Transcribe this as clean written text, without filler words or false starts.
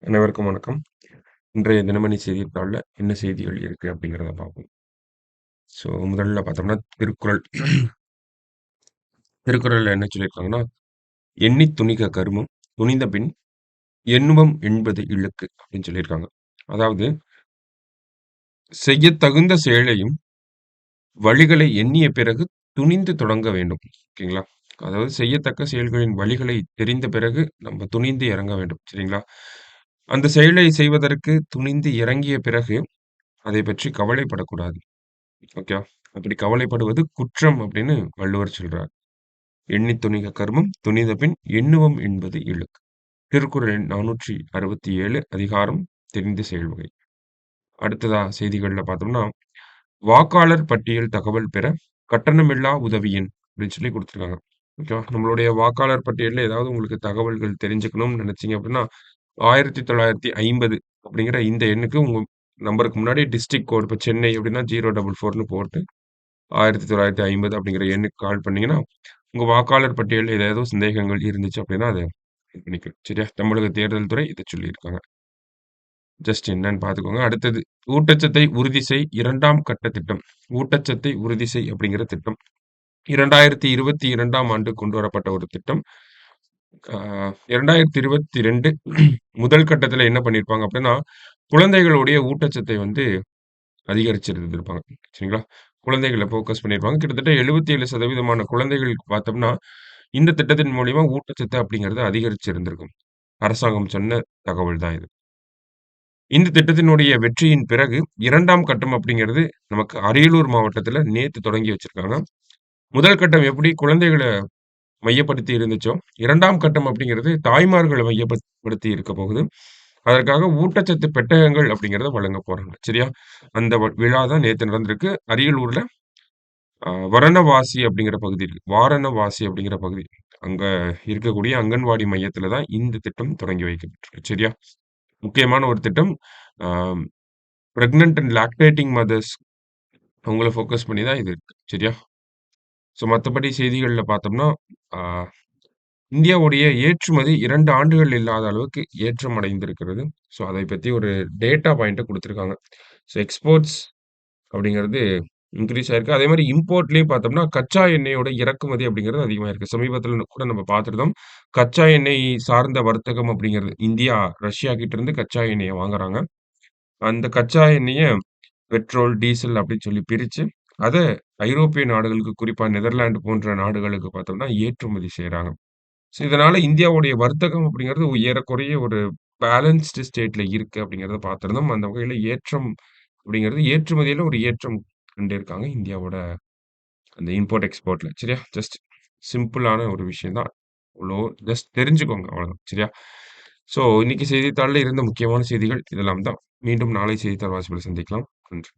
அனைவருக்கும் வணக்கம். இன்றைய தினமணி செய்தித்தாள்ல என்ன செய்திகள் இருக்கு அப்படிங்கிறத பார்ப்போம். முதல்ல பார்த்தோம்னா திருக்குறள். திருக்குறள்ல என்ன சொல்லியிருக்காங்கன்னா, "எண்ணித் துணிக கருமம், துணிந்த பின் எண்ணுவம் என்பது இழுக்கு" அப்படின்னு சொல்லியிருக்காங்க. அதாவது செய்யத் தகுந்த செயலையும், வழிகளை எண்ணிய பிறகு துணிந்து தொடங்க வேண்டும். ஓகேங்களா? அதாவது செய்யத்தக்க செயல்களின் வழிகளை தெரிந்த பிறகு நம்ம துணிந்து இறங்க வேண்டும். சரிங்களா? அந்த செயலை செய்வதற்கு துணிந்து இறங்கிய பிறகு அதைப் பற்றி கவலைப்படக்கூடாது. ஓகேவா? அப்படி கவலைப்படுவது குற்றம் அப்படின்னு வள்ளுவர் சொல்றார். "எண்ணித் துணிக கர்மம் துணிந்த பின் எண்ணுவம் என்பது இழுக்கு." திருக்குறள் எண் 467 அதிகாரம் தெரிந்து செயல்வகை. அடுத்ததா செய்திகள்ல பார்த்தோம்னா, வாக்காளர் பட்டியல் தகவல் பெற கட்டணமில்லா உதவி எண் அப்படின்னு சொல்லி குடுத்துருக்காங்க. ஓகேவா? நம்மளுடைய வாக்காளர் பட்டியல்ல ஏதாவது உங்களுக்கு தகவல்கள் தெரிஞ்சுக்கணும்னு நினைச்சீங்க அப்படின்னா, 1950 அப்படிங்கிற இந்த எண்ணுக்கு உங்க நம்பருக்கு முன்னாடி டிஸ்ட்ரிக்ட் கோட் இப்ப சென்னை அப்படின்னா 044ன்னு போட்டு 1950 அப்படிங்கிற எண்ணுக்கு கால் பண்ணீங்கன்னா, உங்க வாக்காளர் பட்டியல்ல ஏதேதோ சந்தேகங்கள் இருந்துச்சு அப்படின்னா, அத இது பண்ணிக்கலாம். சரியா? தமிழக தேர்தல் துறை இத சொல்லியிருக்காங்க. ஜஸ்ட் என்னன்னு பார்த்துக்கோங்க. அடுத்தது ஊட்டச்சத்தை உறுதி செய் 2ஆம் கட்ட திட்டம். ஊட்டச்சத்தை உறுதி செய் அப்படிங்கிற திட்டம். 2022ஆம் ஆண்டு கொண்டு வரப்பட்ட ஒரு திட்டம். ஆ 2022 முதல் கட்டத்துல என்ன பண்ணியிருப்பாங்க அப்படின்னா, குழந்தைகளுடைய ஊட்டச்சத்தை வந்து அதிகரிச்சிருந்திருப்பாங்க. சரிங்களா? குழந்தைகள ஃபோக்கஸ் பண்ணியிருப்பாங்க. கிட்டத்தட்ட 77% குழந்தைகளுக்கு பார்த்தோம்னா, இந்த திட்டத்தின் மூலியமா ஊட்டச்சத்து அப்படிங்கிறது அதிகரிச்சிருந்திருக்கும். அரசாங்கம் சொன்ன தகவல் தான் இது. இந்த திட்டத்தினுடைய வெற்றியின் பிறகு 2ஆம் கட்டம் அப்படிங்கிறது நமக்கு அரியலூர் மாவட்டத்தில நேத்து தொடங்கி வச்சிருக்காங்க. முதல் கட்டம் எப்படி குழந்தைகள மையப்படுத்தி இருந்துச்சோ, 2ஆம் கட்டம் அப்படிங்கிறது தாய்மார்கள மையப்படுத்தி இருக்க போகுது. அதற்காக ஊட்டச்சத்து பெட்டகங்கள் அப்படிங்கிறத வழங்க போறாங்க. சரியா? அந்த விழா தான் நேத்து நடந்திருக்கு. அரியலூர்ல வரணவாசி அப்படிங்கிற பகுதி இருக்கு. வாரணவாசி அப்படிங்கிற பகுதி. அங்க இருக்கக்கூடிய அங்கன்வாடி மையத்தில தான் இந்த திட்டம் தொடங்கி வைக்கப்பட்டிருக்கு. சரியா? முக்கியமான ஒரு திட்டம். ஆ பிரெக்னன்ட் அண்ட் லாக்டேட்டிங் மதர்ஸ் அவங்கள ஃபோக்கஸ் பண்ணி தான் இது இருக்கு. சரியா? மத்தபடி செய்திகள்ல பார்த்தோம்னா, ஆ இந்தியாவுடைய ஏற்றுமதி 2 ஆண்டுகள் இல்லாத அளவுக்கு ஏற்றம் அடைந்திருக்கிறது. அதை பத்தி ஒரு டேட்டா பாயிண்ட்ட குடுத்திருக்காங்க. எக்ஸ்போர்ட்ஸ் அப்படிங்கிறது இன்கிரீஸ் ஆயிருக்கு. அதே மாரி இம்போர்ட்லயும் பார்த்தோம்னா, கச்சா எண்ணெயோட இறக்குமதி அப்படிங்கிறது அதிகமா இருக்கு. சமீபத்தில கூட நம்ம பார்த்திருந்தோம். கச்சா எண்ணெய் சார்ந்த வர்த்தகம் அப்படிங்கிறது இந்தியா ரஷ்யா கிட்ட இருந்து கச்சா எண்ணெய வாங்குறாங்க. அந்த கச்சா எண்ணெய பெட்ரோல், டீசல் அப்படின்னு சொல்லி பிரிச்சு, அத ஐரோப்பிய நாடுகளுக்கு குறிப்பா நெதர்லாந்து போன்ற நாடுகளுக்கு பார்த்தோம்னா, ஏற்றுமதி செய்றாங்க. இதனால இந்தியாவுடைய வர்த்தகம் அப்படிங்கிறது ஏறக்குறைய ஒரு பேலன்ஸ்டு ஸ்டேட்ல இருக்கு அப்படிங்கிறத பார்த்திருந்தோம். அந்த வகையில ஏற்றம் அப்படிங்கிறது ஏற்றுமதியில ஒரு ஏற்றம் கண்டிருக்காங்க இந்தியாவோட அந்த இம்போர்ட், எக்ஸ்போர்ட்ல. சரியா? ஜஸ்ட் சிம்பிளான ஒரு விஷயம் தான். அவ்ளோ ஜஸ்ட் தெரிஞ்சுக்கோங்க அவ்வளோதான். சரியா? இன்னைக்கு செய்தித்தாள்ல இருந்த முக்கியமான செய்திகள் இதெல்லாம் தான். மீண்டும் நாளை செய்தித்தாள் வாசிப்பில சந்திக்கலாம். நன்றி.